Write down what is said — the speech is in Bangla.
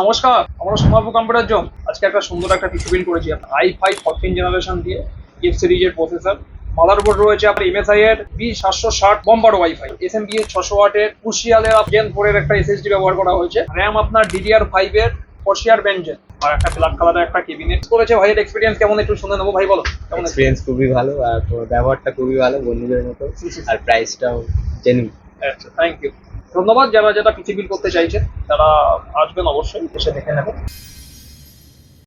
নমস্কার, আমরা সোনারপুর কম্পিউটার জোন আজকে একটা সুন্দর একটা পিসি বিল্ড করেছি। i5 14 জেনারেশন দিয়ে এফ সিরিজের প্রসেসর, মাদারবোর্ড রয়েছে আপনার এমএসআই এর B760 বম্বারো ওয়াইফাই, এসএমবি এর 600 ওয়াটের ক্রুশিয়ালের জেন 4 এর একটা এসএসডি ব্যবহার করা হয়েছে, র্যাম আপনার DDR5 এর কোশিয়ার বেঞ্জেন, আর একটা ব্ল্যাক কালারের একটা কেবিনেট করেছে। ভাইয়ের এক্সপিরিয়েন্স কেমন একটু শুনে নেবো। ভাই বলো কেমন এক্সপিরিয়েন্স খুবই ভালো, আর তোমার ব্যবহারটা খুবই ভালো, বন্ধুদের মতো, আর প্রাইসটাও জেনুইন। আচ্ছা, থ্যাংক ইউ, ধন্যবাদ। যারা যেটা পিসি বিল্ড করতে চাইছে তারা আসবেন, অবশ্যই এসে দেখে নেবেন।